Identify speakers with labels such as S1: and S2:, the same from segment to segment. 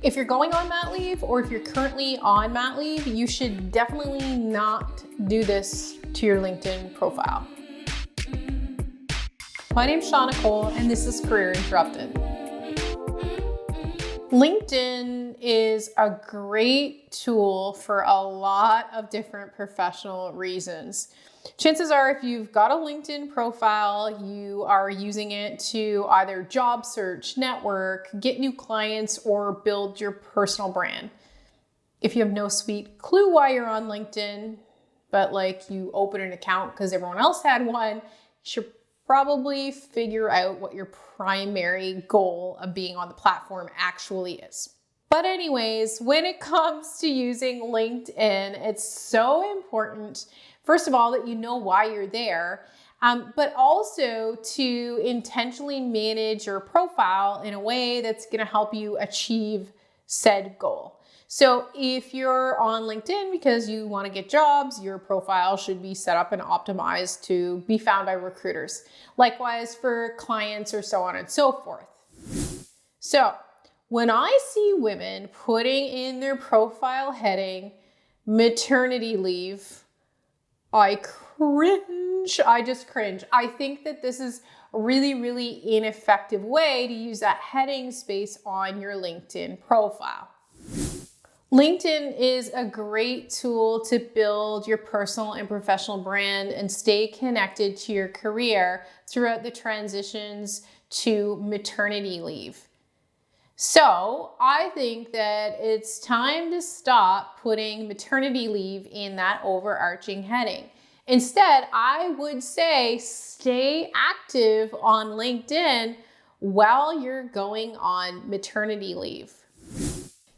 S1: If you're going on mat leave or if you're currently on mat leave, you should definitely not do this to your LinkedIn profile. My name's Shauna Cole and this is Career Interrupted. LinkedIn is a great tool for a lot of different professional reasons. Chances are if you've got a LinkedIn profile, you are using it to either job search, network, get new clients, or build your personal brand. If you have no sweet clue why you're on LinkedIn, but like you open an account because everyone else had one, you should probably figure out what your primary goal of being on the platform actually is. But anyways, when it comes to using LinkedIn, it's so important, first of all, that you know why you're there, but also to intentionally manage your profile in a way that's going to help you achieve said goal. So if you're on LinkedIn because you want to get jobs, your profile should be set up and optimized to be found by recruiters. Likewise for clients or so on and so forth. So when I see women putting in their profile heading maternity leave, I cringe. I just cringe. I think that this is a really, really ineffective way to use that heading space on your LinkedIn profile. LinkedIn is a great tool to build your personal and professional brand and stay connected to your career throughout the transitions to maternity leave. So I think that it's time to stop putting maternity leave in that overarching heading. Instead, I would say stay active on LinkedIn while you're going on maternity leave.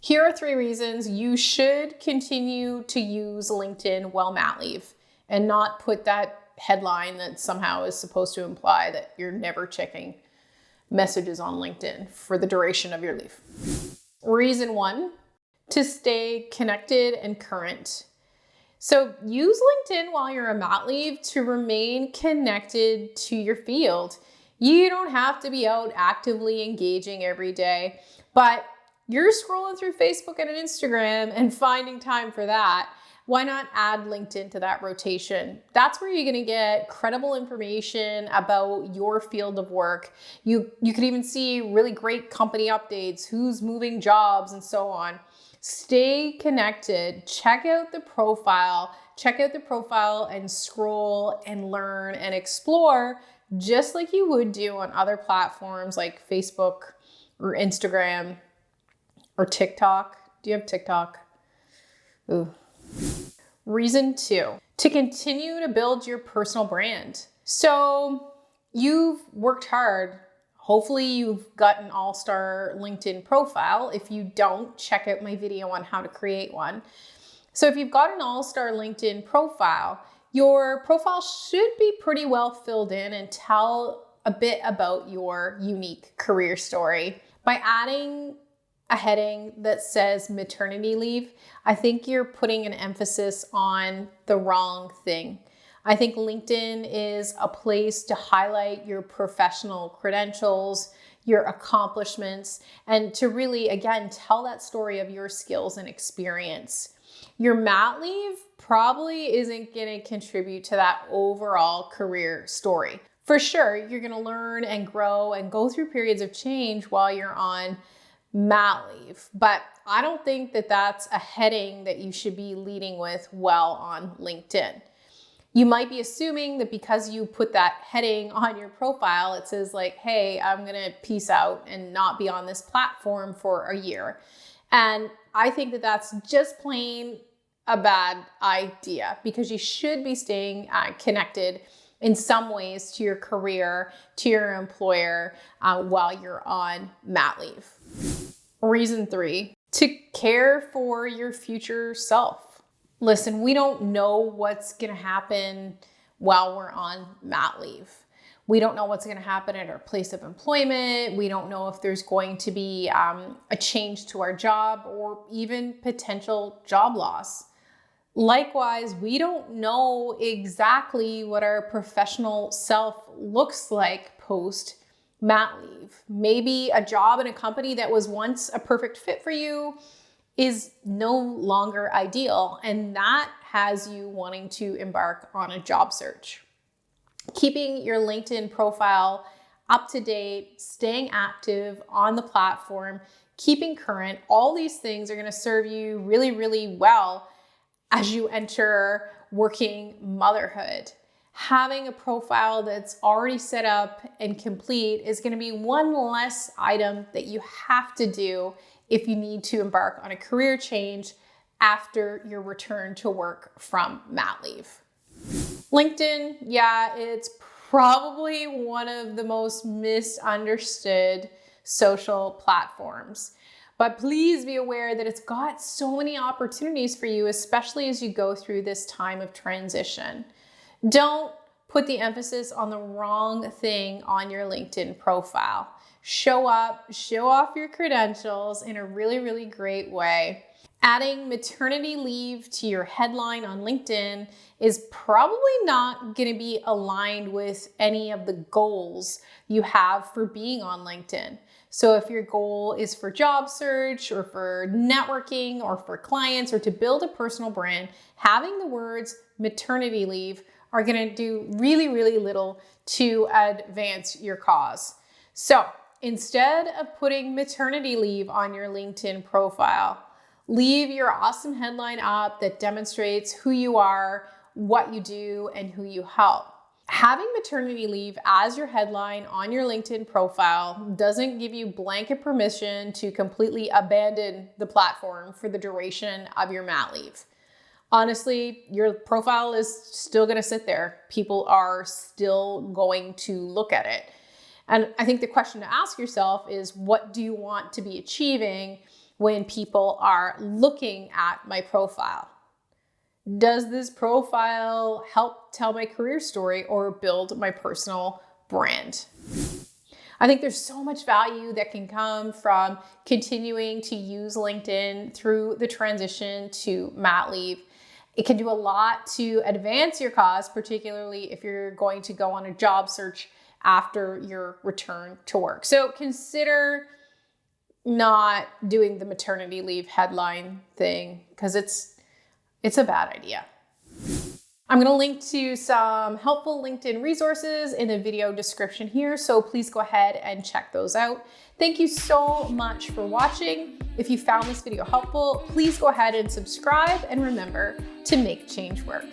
S1: Here are 3 reasons you should continue to use LinkedIn while mat leave and not put that headline that somehow is supposed to imply that you're never checking messages on LinkedIn for the duration of your leave. Reason 1, to stay connected and current. So use LinkedIn while you're on mat leave to remain connected to your field. You don't have to be out actively engaging every day, but you're scrolling through Facebook and Instagram and finding time for that. Why not add LinkedIn to that rotation? That's where you're going to get credible information about your field of work. You could even see really great company updates, who's moving jobs and so on. Stay connected. Check out the profile and scroll and learn and explore just like you would do on other platforms like Facebook or Instagram or TikTok. Do you have TikTok? Ooh. Reason 2, to continue to build your personal brand. So you've worked hard. Hopefully you've got an all-star LinkedIn profile. If you don't, check out my video on how to create one. So if you've got an all-star LinkedIn profile, your profile should be pretty well filled in and tell a bit about your unique career story. By adding a heading that says maternity leave, I think you're putting an emphasis on the wrong thing. I think LinkedIn is a place to highlight your professional credentials, your accomplishments, and to really, again, tell that story of your skills and experience. Your mat leave probably isn't going to contribute to that overall career story. For sure, you're going to learn and grow and go through periods of change while you're on mat leave, but I don't think that that's a heading that you should be leading with well on LinkedIn. You might be assuming that because you put that heading on your profile, it says like, hey, I'm gonna peace out and not be on this platform for a year. And I think that that's just plain a bad idea because you should be staying connected in some ways to your career, to your employer while you're on mat leave. Reason 3, to care for your future self. Listen, we don't know what's going to happen while we're on mat leave. We don't know what's going to happen at our place of employment. We don't know if there's going to be a change to our job or even potential job loss. Likewise, we don't know exactly what our professional self looks like post mat leave. Maybe a job in a company that was once a perfect fit for you is no longer ideal, and that has you wanting to embark on a job search. Keeping your LinkedIn profile up to date, staying active on the platform, keeping current, all these things are going to serve you really, really well as you enter working motherhood. Having a profile that's already set up and complete is going to be one less item that you have to do if you need to embark on a career change after your return to work from mat leave. LinkedIn, yeah, it's probably one of the most misunderstood social platforms. But please be aware that it's got so many opportunities for you, especially as you go through this time of transition. Don't put the emphasis on the wrong thing on your LinkedIn profile. Show up, show off your credentials in a really, really great way. Adding maternity leave to your headline on LinkedIn is probably not going to be aligned with any of the goals you have for being on LinkedIn. So if your goal is for job search or for networking or for clients or to build a personal brand, having the words maternity leave are going to do really, really little to advance your cause. So instead of putting maternity leave on your LinkedIn profile, leave your awesome headline up that demonstrates who you are, what you do, and who you help. Having maternity leave as your headline on your LinkedIn profile doesn't give you blanket permission to completely abandon the platform for the duration of your mat leave. Honestly, your profile is still going to sit there. People are still going to look at it. And I think the question to ask yourself is, what do you want to be achieving when people are looking at my profile? Does this profile help tell my career story or build my personal brand? I think there's so much value that can come from continuing to use LinkedIn through the transition to mat leave. It can do a lot to advance your cause, particularly if you're going to go on a job search after your return to work. So consider not doing the maternity leave headline thing because it's a bad idea. I'm going to link to some helpful LinkedIn resources in the video description here, so please go ahead and check those out. Thank you so much for watching. If you found this video helpful, please go ahead and subscribe, and remember to make change work.